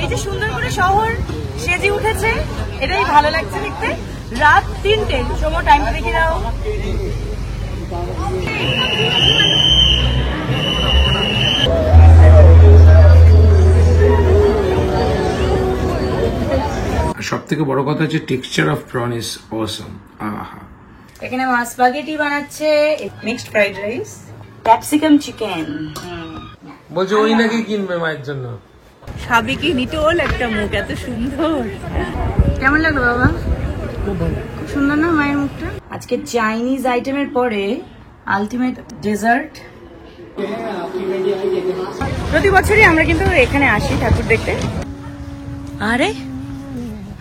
এই যে সুন্দর করে শহর সেজে উঠেছে, এটাই ভালো লাগছে দেখতে। রাত 3টে, সময় টাইমটা দেখে দাও। সব থেকে বড় কথা হচ্ছে texture of prawn is awesome. আহা, এখানে মা স্পাগেটি বানাচ্ছে, mixed fried rice, capsicum chicken. বলছে ওই নাকি কিনবে মায়ের জন্য। সাবিকি নিটোল একটা মুখ, এত সুন্দর। কেমন লাগলো বাবা? খুব সুন্দর না মায়ের মুখটা? আজকে চাইনিজ আইটেমের পরে আলটিমেট ডেজার্ট। প্রতি বছরই আমরা কিন্তু এখানে আসি ঠাকুর দেখতে। আরে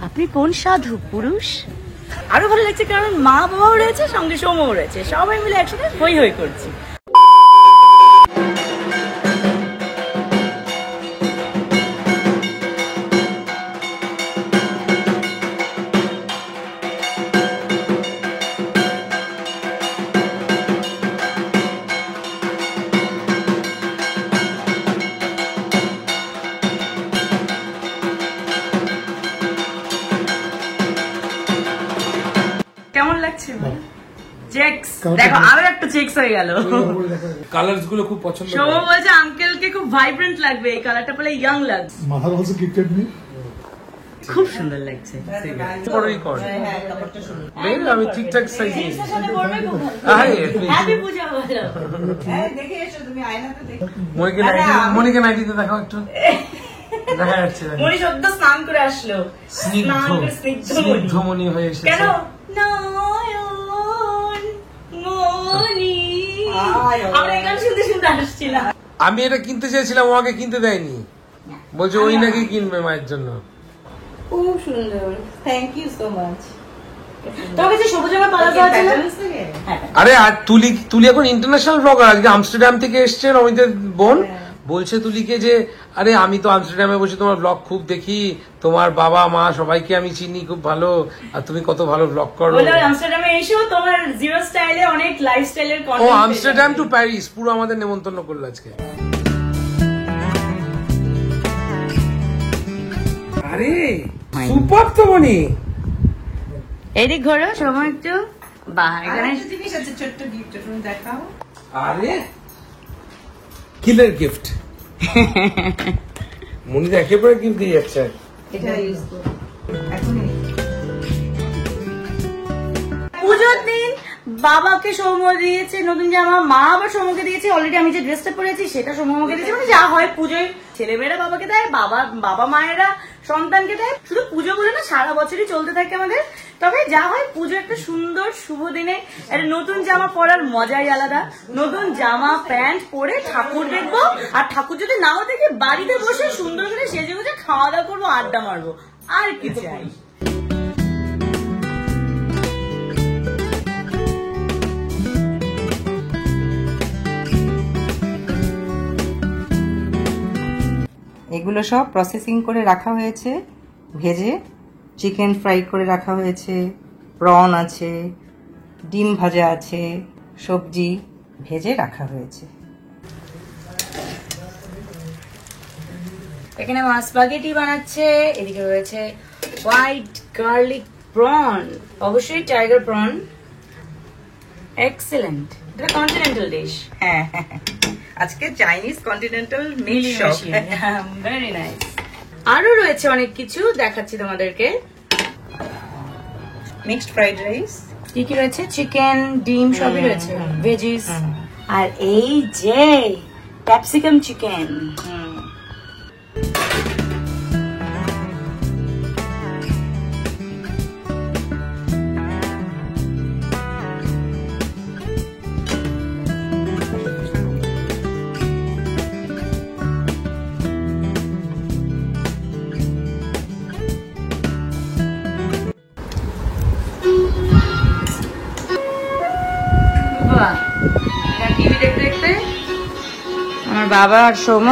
আপনি কোন সাধু পুরুষ? আরো ভালো লাগছে কারণ মা বাবাও রয়েছে, সঙ্গে সোমও রয়েছে, সবাই মিলে একসাথে হই হই করছি। কেমন লাগছে? চেকস দেখো, আরো একটা চেকস হয়ে গেল। কালারস গুলো খুব পছন্দ। সৌম বলছে আঙ্কেলকে খুব ভাইব্রেন্ট লাগবে, এই কালারটা পরে ইয়াং লাগছে। মাথার অলসো কিটকেট নেই, খুব সুন্দর লাগছে। বড়ই কর বেল, আমি ঠিকঠাক সাইজ নিই। হ্যাপি পূজা বলো। দেখে এসো তুমি, আয়নাতে দেখো। মনিকে নাইটিতে দেখাও একটু। দেখা যাচ্ছে মনি সদ্য স্নান করে আসলো, স্নিগ্ধ মনি হয়ে এসেছে। কেন নয়ন মনি, আমরা এখানে শুনতে শুনতে আসছিলাম। আমি এটা কিনতে চাইছিলাম, আমাকে কিনতে দেয়নি, বলছে ওই নাকি কিনবে মায়ের জন্য। খুব সুন্দর, থ্যাংক ইউ সো মাচ। তবে যে সবুজ রঙের পালাজো আছে না? আরে আর তুলি এখন ইন্টারন্যাশনাল ব্লগার, আজকে আমস্টারডাম থেকে এসছে রমিতের বোন। বলছে তুলিকে যে আরে আমি তো আমস্টারডামে বসে তোমার ব্লগ খুব দেখি, তোমার বাবা মা সবাইকে আমি চিনি খুব ভালো, আর তুমি কত ভালো ব্লগ করো। আমস্টারডামে এসেও তোমার জিরো স্টাইলে অনেক লাইফস্টাইলের ও আমস্টারডাম টু প্যারিস পুরো আমাদের নেমন্তন্ন করলো আজকে। আরে সুপার তো মনি, এদিক ঘোরো সময় একটু। বাহ, এখানে জিনিস আছে, ছোট্ট গিফট, তুমি দেখাও। আরে কিলার গিফট। মনি তো একেবারে গিফট দিয়ে যাচ্ছে। এটা ইউজ করো এখনই। পুজোর দিন বাবাকে সৌম্য দিয়েছে নতুন জামা, মা আবার সৌম্যকে দিয়েছে। অলরেডি আমি যে ড্রেসটা পরেছি সেটা সৌম্য আমাকে দিয়েছে। মানে যা হয় পুজোয় ছেলেমেয়েরা বাবাকে দেয়, বাবা মায়েরা সন্তানকে দেয়। শুধু পুজো বলে না, সারা বছরই চলতে থাকে আমাদের। তবে যা হয় পুজো একটা সুন্দর শুভ দিনে একটা নতুন জামা পরার মজাই আলাদা। নতুন জামা প্যান্ট পরে ঠাকুর দেখবো, আর ঠাকুর যদি নাও দেখি বাড়িতে বসে সুন্দর করে সেজে গুজে খাওয়া দাওয়া করবো, আড্ডা মারবো, আর কি চাই। এগুলো সব প্রসেসিং করে রাখা হয়েছে, ভেজে চিকেন ফ্রাই করে রাখা হয়েছে, প্রন আছে, ডিম ভাজা আছে, সবজি ভেজে রাখা হয়েছে। এখানে মা স্পাগেটি বানাচ্ছে, এদিকে রয়েছে হোয়াইট গার্লিক প্রন, অবশ্যই টাইগার প্রন। এক্সেলেন্ট, এটা কন্টিনেন্টাল ডিশ। হ্যাঁ, আজকে Chinese continental mix, very nice. আরো রয়েছে অনেক কিছু, দেখাচ্ছি তোমাদেরকে। মিক্সড ফ্রাইড রাইস, কি কি রয়েছে, চিকেন, ডিম সবই রয়েছে, ভেজিস, আর এই যে ক্যাপসিকাম চিকেন। টিভি দেখতে দেখতে আমার বাবা আর সৌম্য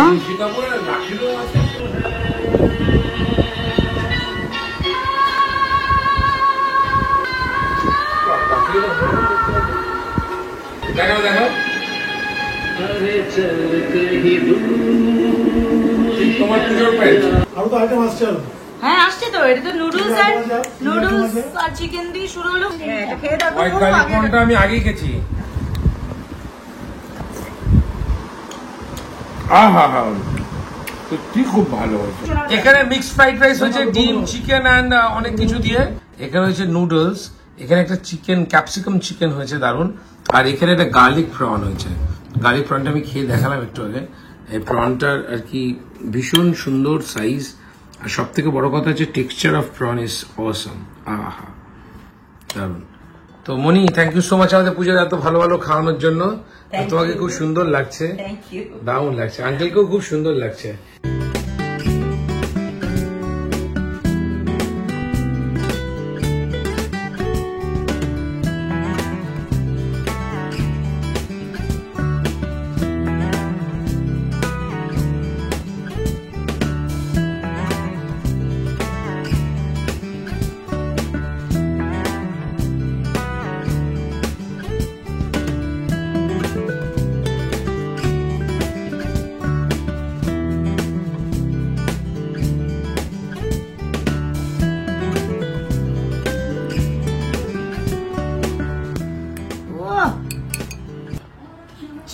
তোমার পুজোর প্যান্ট আরো তো আইটেম আসছে আরো। হ্যাঁ আসছে তো, এটা তো নুডলস আর চিকেন দিয়ে শুরু হলো। হ্যাঁ, এটা খেয়ে দেখো। হোয়াইট গার্লিক প্রনটা আমি আগেই খেয়েছি। আহা হা, সত্যি খুব ভালো হয়েছে। এখানে মিক্সড ফ্রাইড রাইস হয়েছে, ডিম, চিকেন অ্যান্ড অনেক কিছু দিয়ে। এখানে হয়েছে নুডলস, এখানে একটা চিকেন ক্যাপসিকাম চিকেন হয়েছে দারুন, আর এখানে একটা গার্লিক প্রন হয়েছে। গার্লিক প্রনটা আমি খেয়ে দেখালাম একটু আগে। এই প্রনটার আর কি ভীষণ সুন্দর সাইজ, আর সব থেকে বড় কথা হচ্ছে texture of prawn is awesome. আহা দারুন। তো মনি, থ্যাংক ইউ সো মাচ আমাদের পুজোর এত ভালো ভালো খাওয়ানোর জন্য। তোমাকে খুব সুন্দর লাগছে, থ্যাংক ইউ। দারুণ লাগছে, আঙ্কেলকেও খুব সুন্দর লাগছে।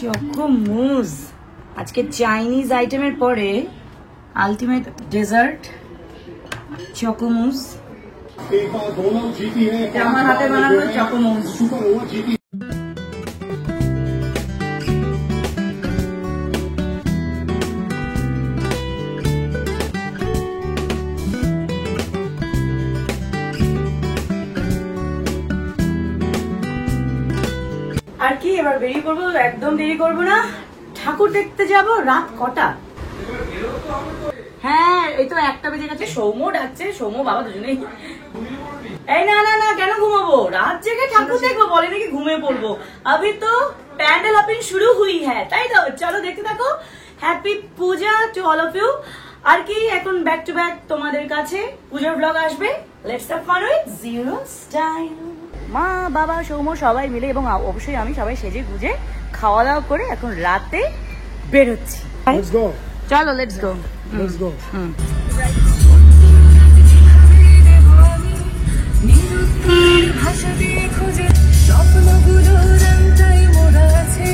চকোমুজ আজকে চাইনিজ আইটেমের পরে আলটিমেট ডেজার্ট চকোমুজ। एक बार दोनों जीती है। এটা আমার হাতে বানানো চকোমুজ। सुपर ओवर जीती। আর কি এবার বেরিয়ে পড়বো, একদম দেরি করবো না। ঠাকুর দেখতে যাব রাত কটা? হ্যাঁ এই তো 1টা বেজে গেছে। সৌম্য ডাকছে, সৌম্য বাবা দুজনেই। এই না না না, কেন ঘুমাবো? রাত জেগে ঠাকুর দেখবো বলে নাকি ঘুমিয়ে পড়বো। अभी तो প্যান্ডেল ওপেনিং শুরু হুই হ্যাঁ, তাই তো চলো দেখতে থাকো। Happy Puja to all of you. আর কি এখন ব্যাক টু ব্যাক তোমাদের কাছে পূজার ব্লগ আসবে। Let's have fun with zero style. মা বাবা সৌম্য সবাই মিলে এবং অবশ্যই আমি সবাই সেজে গুজে খাওয়া দাওয়া করে এখন রাতে বেরোচ্ছি। Let's go. চলো লেটস গো। Let's go. ভাষা দিয়ে খুঁজে স্বপ্নগুলো রান্তাই মোড়া আছে।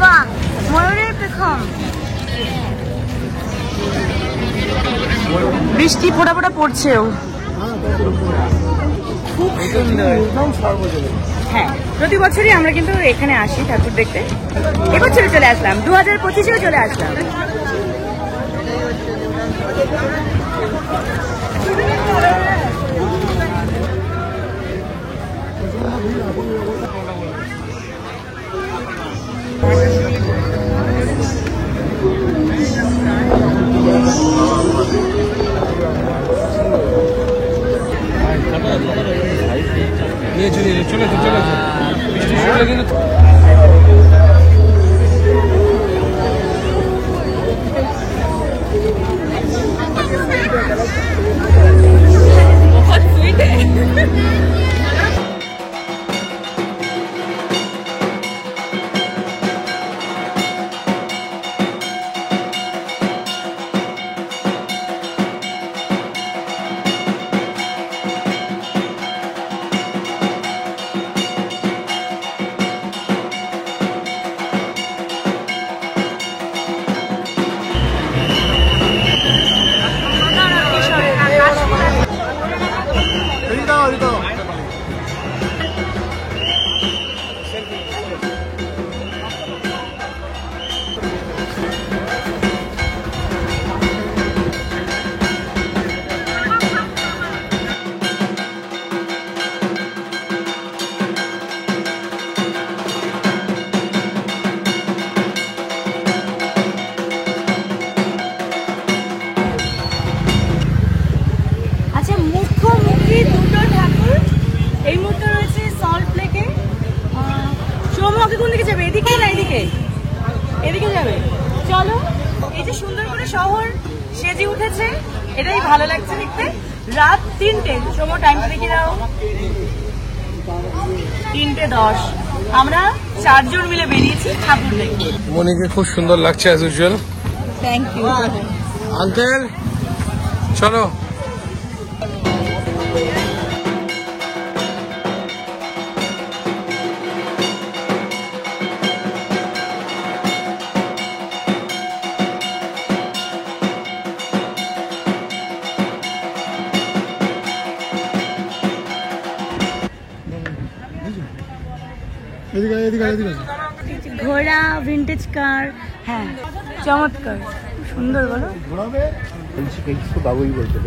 বাহ, ময়ূরের পেখম। বৃষ্টি ফোটা ফোটা পড়ছেও। খুব সুন্দর। হ্যাঁ প্রতি বছরই আমরা কিন্তু এখানে আসি ঠাকুর দেখতে। এবছরে চলে আসলাম, 2025-এও চলে আসলাম। নিয়ে চলে চলেছে বৃষ্টি শুরু কিন্তু রাত 3টে। সময় টাইমটা দেখে দাও, 3:10। আমরা 4 জন মিলে বেরিয়েছি ঠাকুর দেখতে। মনিকে খুব সুন্দর লাগছে as usual. Thank you. Uncle চলো। এদিকে এদিকে এদিকে ঘোড়া, ভিন্টেজ কার, হ্যাঁ চমৎকার, সুন্দর বলো। ঘোরাবে বাবুই বলতে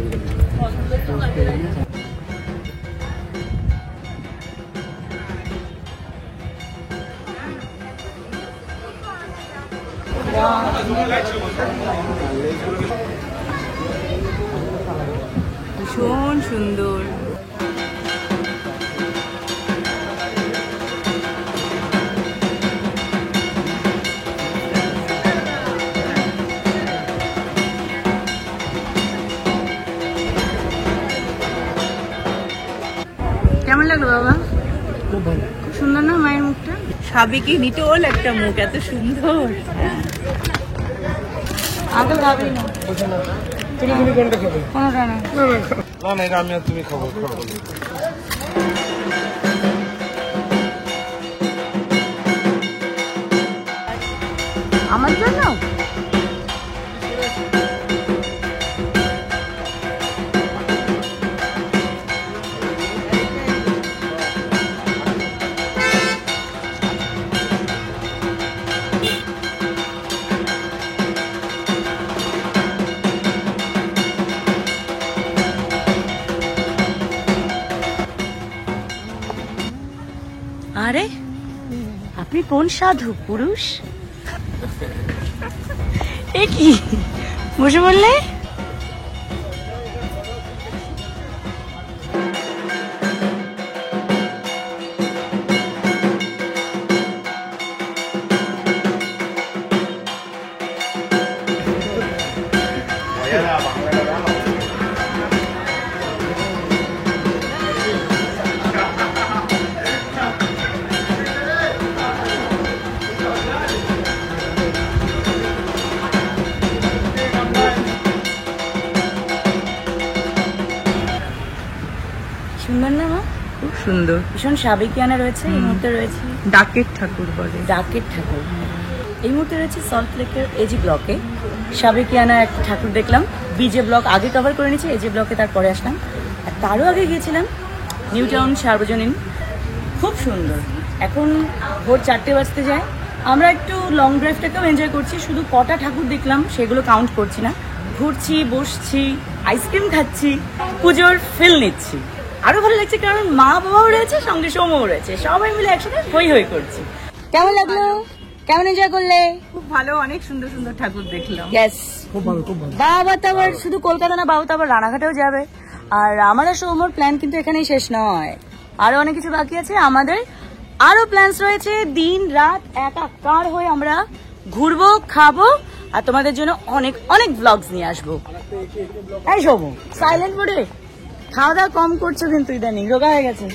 ভীষণ সুন্দর। কেমন লাগলো বাবা? খুব ভালো। খুব সুন্দর না মায়ের মুখটা? সাবেকি নিটোল একটা মুখ, এত সুন্দর। আঙ্কেল খাবে না? তুমি কোনটা খাবে? কোনোটা না। না না, এটা আমি আর তুমি খাবো। আমার জন্য? আরে আপনি কোন সাধু পুরুষ? এ কি বসে বললে? সুন্দর না মা? খুব সুন্দর। ভীষণ সাবেকিয়ানা রয়েছে। এই মুহূর্তে রয়েছে ডাকের ঠাকুর বলে। ডাকের ঠাকুর। এই মুহূর্তে রয়েছে সল্ট লেকের এজি ব্লকে। সাবেকিয়ানা একটা ঠাকুর দেখলাম। বিজে ব্লক আগে কভার করে নিয়েছি, এজি ব্লকে তারপরে আসলাম। আর তারও আগে গিয়েছিলাম নিউ টাউন সার্বজনীন। খুব সুন্দর। এখন ভোর 4টে বাজতে যায়। আমরা একটু লং ড্রাইভটাকেও এনজয় করছি। শুধু কটা ঠাকুর দেখলাম সেগুলো কাউন্ট করছি না। ঘুরছি, বসছি, আইসক্রিম খাচ্ছি, পুজোর ফিল নিচ্ছি। আরো ভালো লাগছে কারণ মা বাবাও রয়েছে, সঙ্গে সৌম্যও রয়েছে, সবাই মিলে একসাথে হই হই করছি। কেমন লাগলো? কেমন এনজয় করলে? খুব ভালো, অনেক সুন্দর সুন্দর ঠাকুর দেখলাম। ইয়েস, খুব ভালো খুব ভালো। বাবা তো আবার শুধু কলকাতা না, বাবা তো আবার রানাঘাটেও যাবে। আর আমাদের সৌম্যর প্ল্যান কিন্তু এখানেই শেষ নয়, আরো অনেক কিছু বাকি আছে। আমাদের আরো প্ল্যানস রয়েছে। দিন রাত একাকার হয়ে আমরা ঘুরবো, খাবো, আর তোমাদের জন্য অনেক অনেক ব্লগস নিয়ে আসবো। এই সৌম্য সাইলেন্ট মোডে খাওয়া দাওয়া কম করছো কিন্তু ইদানিং, রোগা হয়ে গেছে।